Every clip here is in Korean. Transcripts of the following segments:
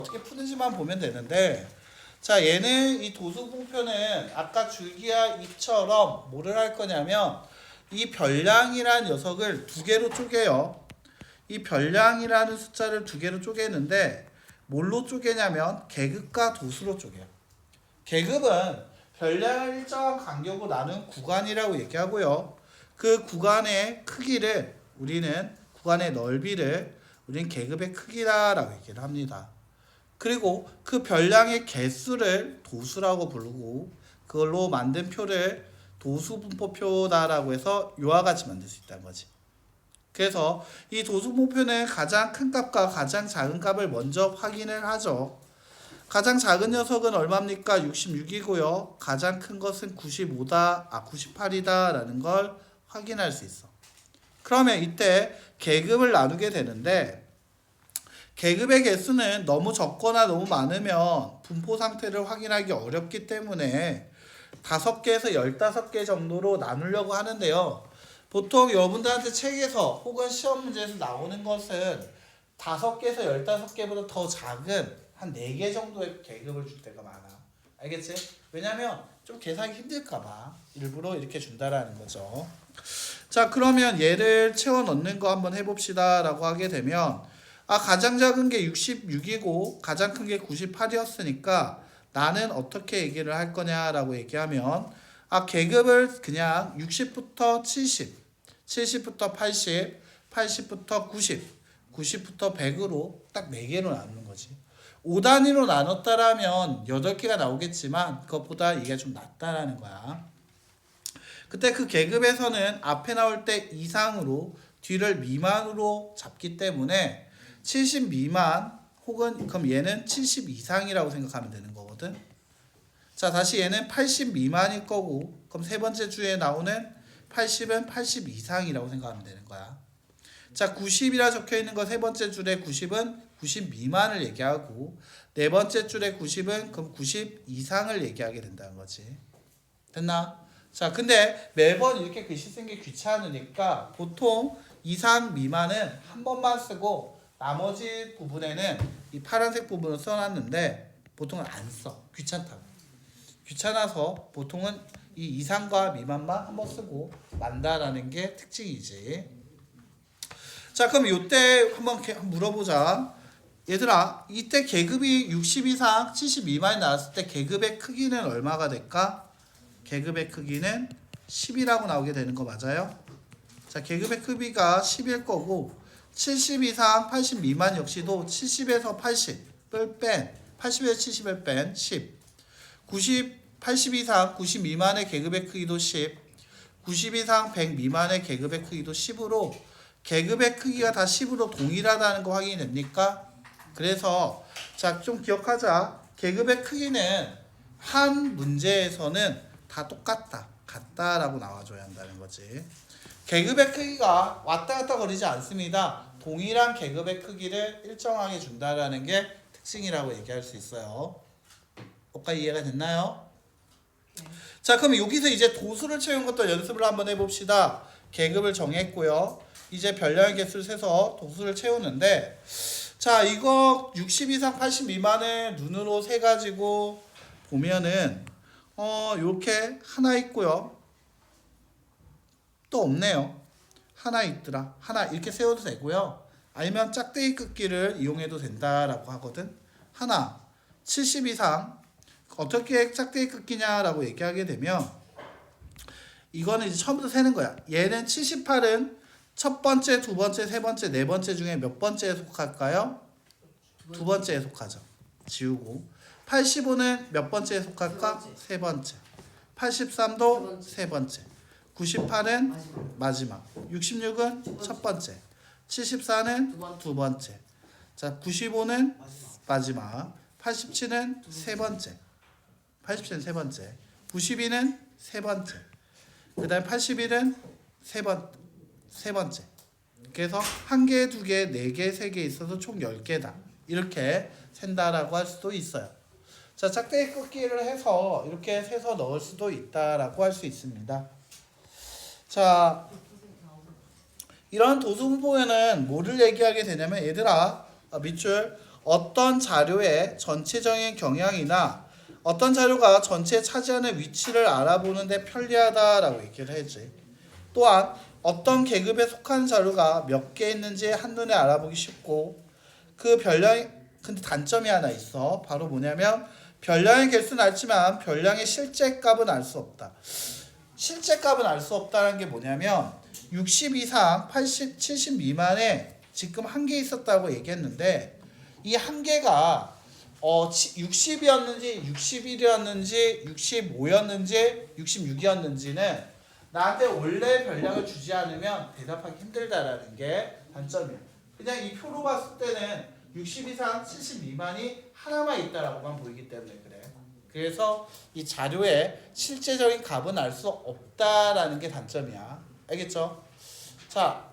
어떻게 푸는지만 보면 되는데, 자, 얘는 이 도수분표는 아까 줄기와 잎처럼 뭐를 할 거냐면 이 별량이라는 녀석을 두 개로 쪼개요. 이 별량이라는 숫자를 두 개로 쪼개는데 뭘로 쪼개냐면 계급과 도수로 쪼개요. 계급은 별량을 일정한 간격으로 나눈 구간이라고 얘기하고요. 그 구간의 크기를 우리는 구간의 넓이를 우리는 계급의 크기라고 얘기를 합니다. 그리고 그 별량의 개수를 도수라고 부르고 그걸로 만든 표를 도수분포표다라고 해서 이와 같이 만들 수 있다는 거지. 그래서 이 도수분포표는 가장 큰 값과 가장 작은 값을 먼저 확인을 하죠. 가장 작은 녀석은 얼마입니까? 66이고요. 가장 큰 것은 98이다 라는 걸 확인할 수 있어. 그러면 이때 계급을 나누게 되는데 계급의 개수는 너무 적거나 너무 많으면 분포 상태를 확인하기 어렵기 때문에 5개에서 15개 정도로 나누려고 하는데요. 보통 여러분들한테 책에서 혹은 시험 문제에서 나오는 것은 5개에서 15개보다 더 작은 한 4개 정도의 계급을 줄 때가 많아. 알겠지? 왜냐면 좀 계산이 힘들까봐 일부러 이렇게 준다라는 거죠. 자, 그러면 얘를 채워 넣는 거 한번 해봅시다 라고 하게 되면 가장 작은 게 66이고 가장 큰 게 98이었으니까 나는 어떻게 얘기를 할 거냐라고 얘기하면 계급을 그냥 60부터 70, 70부터 80, 80부터 90, 90부터 100으로 딱 4개로 나누는 거지. 5단위로 나눴다라면 8개가 나오겠지만 그것보다 이게 좀 낫다라는 거야. 그때 그 계급에서는 앞에 나올 때 이상으로 뒤를 미만으로 잡기 때문에 70 미만 혹은 그럼 얘는 70 이상이라고 생각하면 되는 거거든. 자, 다시 얘는 80 미만일 거고 그럼 세 번째 줄에 나오는 80은 80 이상이라고 생각하면 되는 거야. 자, 90이라 적혀 있는 거 세 번째 줄에 90은 90 미만을 얘기하고 네 번째 줄에 90은 그럼 90 이상을 얘기하게 된다는 거지. 됐나? 자, 근데 매번 이렇게 글씨 쓴 게 귀찮으니까 보통 이상 미만은 한 번만 쓰고 나머지 부분에는 이 파란색 부분을 써놨는데 보통은 안 써. 귀찮다고. 귀찮아서 보통은 이 이상과 미만만 한 번 쓰고 만다라는 게 특징이지. 자, 그럼 이때 한번 물어보자. 얘들아, 이때 계급이 60 이상 70 미만이 나왔을 때 계급의 크기는 얼마가 될까? 계급의 크기는 10이라고 나오게 되는 거 맞아요? 자, 계급의 크기가 10일 거고 70 이상 80 미만 역시도 70에서 80을 뺀 80에서 70을 뺀 10 80 이상 90 미만의 계급의 크기도 10 90 이상 100 미만의 계급의 크기도 10으로 계급의 크기가 다 10으로 동일하다는 거 확인이 됩니까? 그래서 자, 좀 기억하자. 계급의 크기는 한 문제에서는 다 똑같다, 같다라고 나와줘야 한다는 거지. 계급의 크기가 왔다 갔다 거리지 않습니다. 동일한 계급의 크기를 일정하게 준다라는 게 특징이라고 얘기할 수 있어요. 여기까지 이해가 됐나요? 네. 자, 그럼 여기서 이제 도수를 채운 것도 연습을 한번 해봅시다. 계급을 정했고요. 이제 별량의 개수를 세서 도수를 채우는데, 자, 이거 60 이상 80 미만을 눈으로 세 가지고 보면은 요렇게 하나 있고요. 또 없네요. 하나 있더라. 하나 이렇게 세워도 되고요. 아니면 짝대기 긋기를 이용해도 된다라고 하거든. 하나 70 이상 어떻게 짝대기 긋기냐라고 얘기하게 되면 이거는 이제 처음부터 세는 거야. 얘는 78은 첫 번째, 두 번째, 세 번째, 네 번째 중에 몇 번째에 속할까요? 두 번째에 속하죠. 지우고 85는 몇 번째에 속할까? 세 번째. 83도 세 번째. 98은 마지막. 66은 첫 번째. 74는 두 번째. 자, 95는 마지막. 87은 세 번째. 87은 세 번째. 92는 세 번째. 그 다음 81은 세 번째. 그래서 한 개, 두 개, 네 개, 세 개 있어서 총 10개다. 이렇게 센다라고 할 수도 있어요. 자, 짝대기 긋기를 해서 이렇게 세서 넣을 수도 있다라고 할 수 있습니다. 자, 이런 도수분포에는 뭐를 얘기하게 되냐면 얘들아, 밑줄 어떤 자료의 전체적인 경향이나 어떤 자료가 전체에 차지하는 위치를 알아보는 데 편리하다라고 얘기를 해야지. 또한 어떤 계급에 속한 자료가 몇 개 있는지 한눈에 알아보기 쉽고 그 별량이 근데 단점이 하나 있어. 바로 뭐냐면 별량의 개수는 알지만 별량의 실제 값은 알 수 없다. 실제 값은 알 수 없다는 게 뭐냐면 60 이상 80, 70 미만에 지금 한 개 있었다고 얘기했는데 이 한 개가 60이었는지 61이었는지 65였는지 66이었는지는 나한테 원래 별량을 주지 않으면 대답하기 힘들다라는 게 단점이에요. 그냥 이 표로 봤을 때는 60 이상 70 미만이 하나만 있다라고만 보이기 때문에 그래. 그래서 이 자료의 실제적인 값은 알 수 없다라는 게 단점이야. 알겠죠? 자,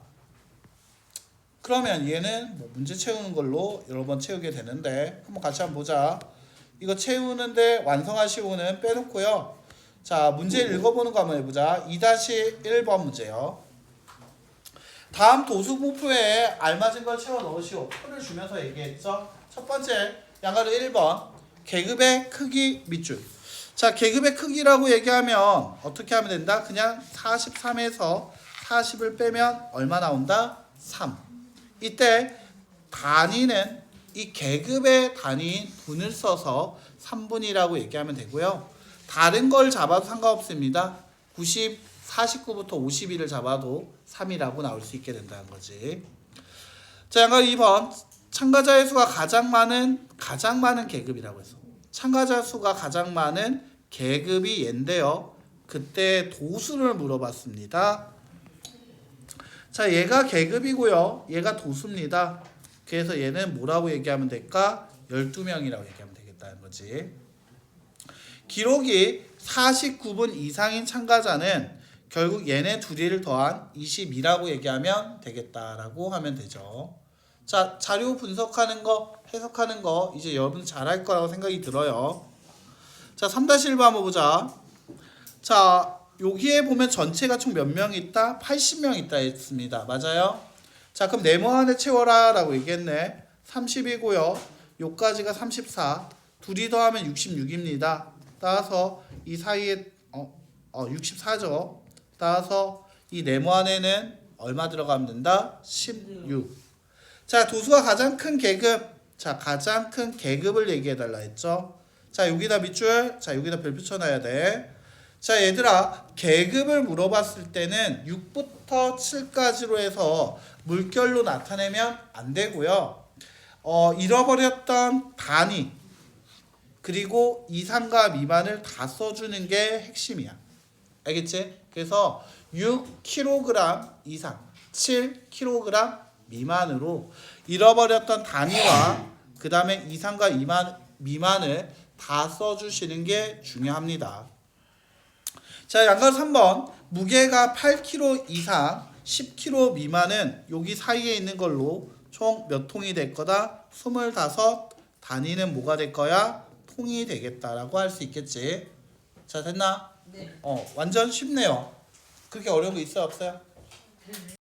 그러면 얘는 뭐 문제 채우는 걸로 여러 번 채우게 되는데 한번 같이 한번 보자. 이거 채우는데 완성하시고는 빼놓고요. 자, 문제 읽어보는 거 한번 해보자. 2-1번 문제요. 다음 도수분표에 알맞은 걸 채워 넣으시오. 표를 주면서 얘기했죠. 첫 번째 양가로 1번 계급의 크기 밑줄. 자, 계급의 크기라고 얘기하면 어떻게 하면 된다? 그냥 43에서 40을 빼면 얼마 나온다? 3. 이때 단위는 이 계급의 단위인 분을 써서 3분이라고 얘기하면 되고요. 다른 걸 잡아도 상관없습니다. 90, 49부터 52를 잡아도 3이라고 나올 수 있게 된다는 거지. 자, 양가 2번 참가자의 수가 가장 많은 계급이라고 했어. 참가자 수가 가장 많은 계급이 얘인데요. 그때 도수를 물어봤습니다. 자, 얘가 계급이고요. 얘가 도수입니다. 그래서 얘는 뭐라고 얘기하면 될까? 12명이라고 얘기하면 되겠다는 거지. 기록이 49분 이상인 참가자는 결국 얘네 둘이를 더한 22라고 얘기하면 되겠다라고 하면 되죠. 자, 자료 분석하는 거, 해석하는 거 이제 여러분 잘할 거라고 생각이 들어요. 자, 3-1번 한번 보자. 자, 여기에 보면 전체가 총 몇 명 있다? 80명 있다 했습니다. 맞아요? 자, 그럼 네모 안에 채워라 라고 얘기했네. 30이고요. 요까지가 34. 둘이 더하면 66입니다. 따라서 이 사이에 64죠. 따라서 이 네모 안에는 얼마 들어가면 된다? 16. 자, 도수가 가장 큰 계급. 자, 가장 큰 계급을 얘기해 달라 했죠. 자, 여기다 밑줄. 자, 여기다 별표 쳐놔야 돼. 자, 얘들아, 계급을 물어봤을 때는 6부터 7까지로 해서 물결로 나타내면 안 되고요. 잃어버렸던 단위 그리고 이상과 미만을 다 써주는 게 핵심이야. 알겠지? 그래서 6kg 이상, 7kg 미만으로 잃어버렸던 단위와 그 다음에 이상과 미만을 다 써주시는 게 중요합니다. 자, 양가 3번 무게가 8kg 이상 10kg 미만은 여기 사이에 있는 걸로 총 몇 통이 될 거다? 25 단위는 뭐가 될 거야? 통이 되겠다라고 할 수 있겠지. 자, 됐나? 네. 완전 쉽네요. 그렇게 어려운 거 있어요, 없어요?